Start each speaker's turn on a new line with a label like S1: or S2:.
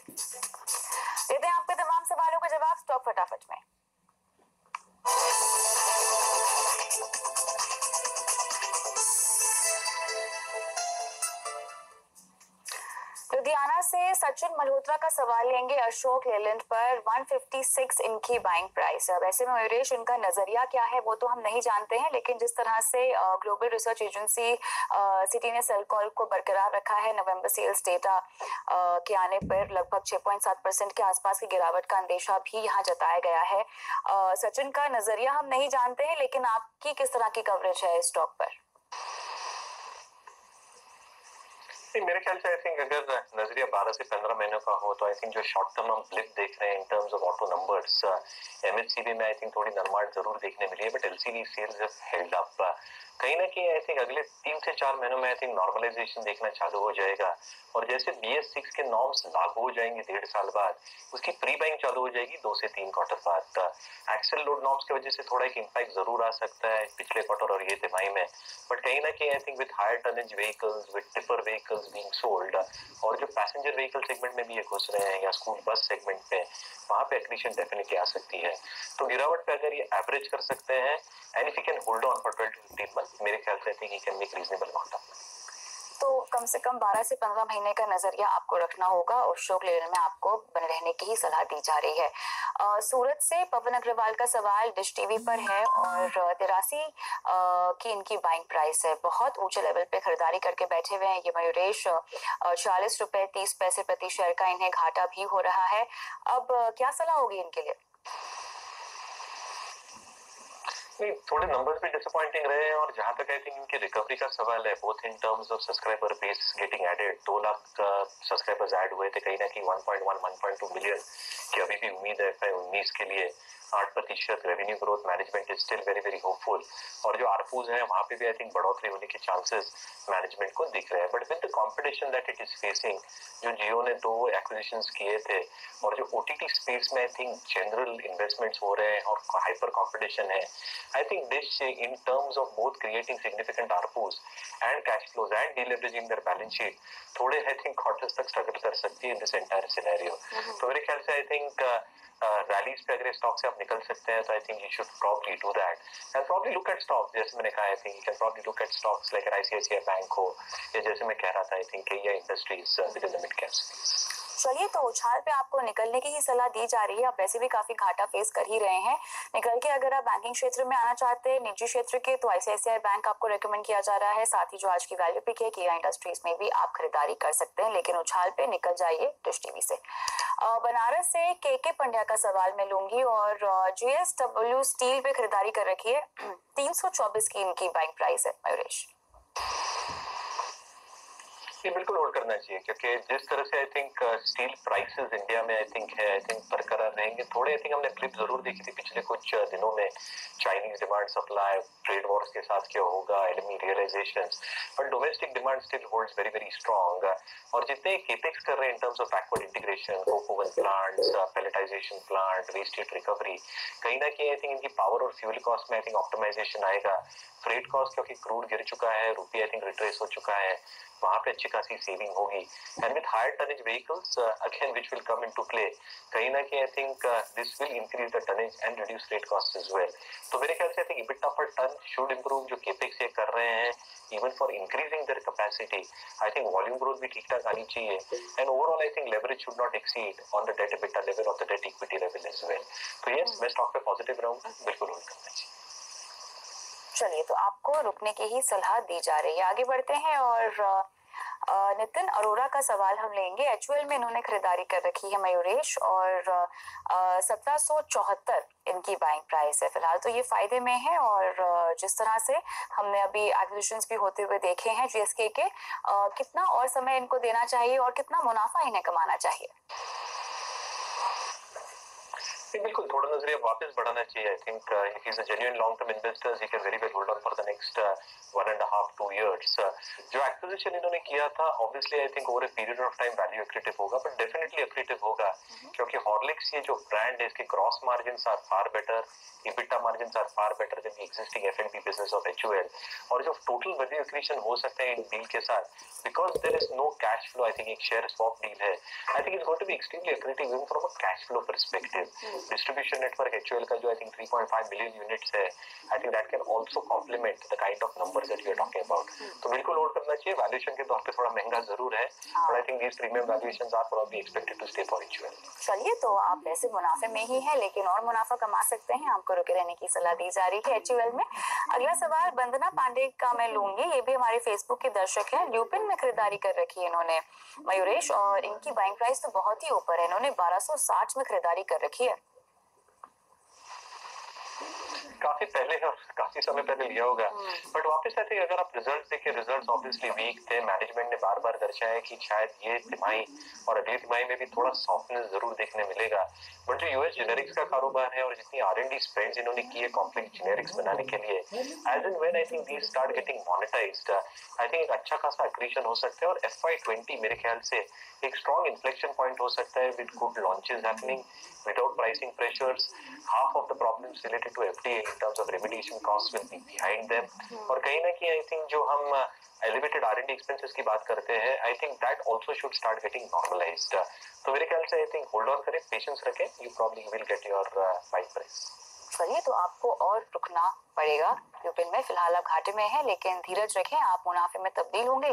S1: देते हैं आपके तमाम सवालों का जवाब स्टॉक फटाफट में। लुधियाना से सचिन मल्होत्रा का सवाल लेंगे अशोक लेलैंड पर 156 इनकी बाइंग प्राइस है। वैसे मयूरेश इनका नजरिया क्या है वो तो हम नहीं जानते हैं, लेकिन जिस तरह से ग्लोबल रिसर्च एजेंसी सिटी ने सेल कॉल को बरकरार रखा है, नवंबर सेल्स डेटा के आने पर लगभग 6.7% के आसपास की गिरावट का अंदेशा भी यहाँ जताया गया है। सचिन का नजरिया हम नहीं जानते हैं, लेकिन आपकी किस तरह की कवरेज है स्टॉक पर?
S2: मेरे ख्याल से आई थिंक अगर नजरिया 12 से 15 महीनों का हो तो आई थिंक जो शॉर्ट टर्म हम ब्लिप देख रहे हैं in terms of auto numbers, MHCV में आई थिंक थोड़ी नरमाट जरूर देखने मिली है, but LCV sales have held up. कहीं ना कहीं आई थिंक अगले 3 से 4 महीनों में आई थिंक नॉर्मलाइजेशन देखना चालू हो जाएगा, और जैसे BS6 के नॉर्म्स लागू हो जाएंगे 1.5 साल बाद, उसकी प्री बाइंग चालू हो जाएगी 2 से 3 क्वार्टर बाद। एक्सेल लोड नॉर्म्स की वजह से थोड़ा एक इम्पैक्ट जरूर आ सकता है पिछले क्वार्टर और ये तिमाही में, बट कहीं ना कहीं I think with higher tonnage vehicles, with tipper vehicles being sold, और जो पैसेंजर व्हीकल सेगमेंट में भी ये घुस रहे हैं या स्कूल बस सेगमेंट में, वहां पे एक्रीशन डेफिनेटली आ सकती है। तो गिरावट पे अगर ये एवरेज कर सकते हैं and if you can hold on for 12 to 15 month, मेरे ख्याल से I think you can make reasonable amount of money.
S1: तो कम से कम 12 से 15 महीने का नजरिया आपको रखना होगा और अशोक लेलैंड में आपको बने रहने की ही सलाह दी जा रही है। सूरत से पवन अग्रवाल का सवाल डिश टीवी पर है और 83 की इनकी बाइंग प्राइस है। बहुत ऊंचे लेवल पे खरीदारी करके बैठे हुए हैं ये मयूरेश। 40 रुपए 30 पैसे प्रति शेयर का इन्हें घाटा भी हो रहा है। अब क्या सलाह होगी इनके लिए?
S2: नहीं, थोड़े नंबर्स भी डिसअपॉइंटिंग रहे हैं, और जहां तक आई थिंक इनके रिकवरी का सवाल है, both in terms of subscriber base getting added, 2 lakh subscribers add हुए थे, कहीं ना कहीं 1.1-1.2 मिलियन की अभी भी उम्मीद है FY19 के लिए। 8% revenue growth, management is still very very hopeful, और जो आरपूज हैं वहां पे भी आई थिंक बढ़ोतरी होने के चांसेस मैनेजमेंट को दिख रहे हैं। But with the competition that it is facing, जो जियो ने 2 एक्विजिशंस किए थे, और जो OTT स्पेस में आई थिंक जनरल इन्वेस्टमेंट्स हो रहे हैं और हाइपर कंपटीशन है, I think this in terms of both creating significant ARPUs and cash flows and deleveraging their balance sheet, थोड़े I think quarters तक struggle कर सकती है in this entire scenario। तो मेरे ख्याल से I think रैलीज पे अगर स्टॉक से आप निकल सकते हैं तो I think you should probably do that and probably look at stock. जैसे मैंने कहा I think you can probably look at stocks like ICICI bank हो, या जैसे मैं कह रहा था I think KEI industries with in the mid cap space.
S1: चलिए, तो उछाल पे आपको निकलने की ही सलाह दी जा रही है। आप वैसे भी काफी घाटा फेस कर ही रहे हैं। निकल के अगर आप बैंकिंग क्षेत्र में आना चाहते हैं, निजी क्षेत्र के, तो ICICI बैंक आपको रेकमेंड किया जा रहा है। साथ ही जो आज की वैल्यू पिक है KEI इंडस्ट्रीज में भी आप खरीदारी कर सकते हैं, लेकिन उछाल पे निकल जाइए डिश टीवी से। बनारस से KK पंड्या का सवाल मैं लूंगी और JSW स्टील पे खरीदारी कर रखी है। 324 की इनकी बाइंग प्राइस है मयूरेश।
S2: ये बिल्कुल होल्ड करना चाहिए, क्योंकि जिस तरह से I think steel prices India में आई थिंक बरकरार रहेंगे। थोड़े आई थिंक हमने फ्लिप जरूर देखी थी पिछले कुछ दिनों में, Chinese demand supply, trade wars के साथ क्या होगा, LME realisations, but domestic demand still holds very very strong. और जितने केपेक्स कर रहे हैं in terms of backward integration, coke oven plants, pelletisation plant, waste heat recovery, कहीं ना कहीं आई थिंक इनकी पावर और फ्यूल कॉस्ट में आई थिंक ऑप्टिमाइजेशन आएगा। फ्रेट कॉस्ट क्योंकि क्रूड गिर चुका है, रुपये आई थिंक रिट्रेस हो चुका है, वहां पे अच्छी खासी सेविंग होगी। And with higher tonnage vehicles again which will come into play, कहीं ना कहीं I think this will increase the tonnage and reduce freight cost as well. तो मेरे ख्याल से I think EBITDA per tonne should improve. जो capex ये कर रहे हैं even for increasing their capacity, I think volume growth भी ठीक ठाक आनी चाहिए, and overall I think leverage should not exceed on the debt EBITDA level और the debt equity level as well. तो यस, मैं स्टॉक पे पॉजिटिव रहूंगा, बिल्कुल होल्ड करना चाहिए।
S1: चलिए, तो आपको रुकने की ही सलाह दी जा रही है। आगे बढ़ते हैं और नितिन अरोड़ा का सवाल हम लेंगे। HUL में इन्होंने खरीदारी कर रखी है मयूरेश और 1774 इनकी बाइंग प्राइस है फिलहाल। तो ये फायदे में है और जिस तरह से हमने अभी एक्विजिशंस भी होते हुए देखे हैं GSK के, कितना और समय इनको देना चाहिए और कितना मुनाफा इन्हें कमाना चाहिए?
S2: बिल्कुल थोड़ा नजरिया वापस बढ़ाना चाहिए। I think if is a genuine long term investors he can very well hold on for the next 1.5-2 years। जो एक्विजिशन इन्होंने किया था obviously I think over a period of time value accretive होगा, बट डेफिनेटली एक्रेटिव होगा क्योंकि Horlicks ये जो brand है इसके cross margins are far better, EBITDA margins are far better than the existing F&B business of HUL। और जो total value accretion हो सकता है इन डील के साथ, because there is no cash flow, I think एक शेयर स्वैप डील है, I think it's going to be extremely accretive even from a cash flow perspective. Distribution network HUL का जो I think 3.5 million units है, I think that can also complement the kind of numbers that we are talking about. तो बिल्कुल note करना चाहिए, valuation के तौर पे थोड़ा महंगा जरूर है, but I think these premium valuations are probably expected to stay for HUL।
S1: चलिए, तो आप वैसे मुनाफे में ही है लेकिन और मुनाफा कमा सकते हैं, आपको रुके रहने की सलाह दी जा रही है HUL में। अगला सवाल वंदना पांडे का मैं लूंगी, ये भी हमारे फेसबुक के दर्शक हैं। ल्यूपिन में खरीदारी कर रखी है इन्होंने मयूरेश, और इनकी बाइंग प्राइस तो बहुत ही ऊपर है, इन्होंने 1260 में खरीदारी कर रखी है।
S2: काफी पहले और काफी समय पहले लिया होगा, बट वापस आते हैं अगर आप रिजल्ट देखें, रिजल्ट्स ऑब्वियसली वीक थे। मैनेजमेंट ने बार बार दर्शाया कि शायद ये तिमाही और अगली तिमाही में भी थोड़ा सॉफ्टनेस जरूर देखने मिलेगा, बट जो यूएस जेनेरिक्स का कारोबार है और जितनी R&D स्पेंड्स इन्होंने की है कॉम्प्लेक्स जेनेरिक्स बनाने के लिए, as and when I think these start getting monetised, I think एक अच्छा खासा एक्रीशन हो सकता है। और FY20 मेरे ख्याल से एक स्ट्रॉन्ग इन्फ्लेक्शन पॉइंट हो सकता है with good launches happening without pricing pressures। half of the problems related to FDA in terms of remediation costs will be behind them। और कहीं ना कहीं I think जो हम elevated R&D expenses की बात करते हैं, I think that also should start getting normalized। तो मेरे ख्याल से I think hold on करें, patience रखें, you probably will get your buy price।
S1: चलिए, तो आपको और रुकना पड़ेगा ल्यूपिन में, फिलहाल आप घाटे में है लेकिन धीरज रखें, आप मुनाफे में तब्दील होंगे।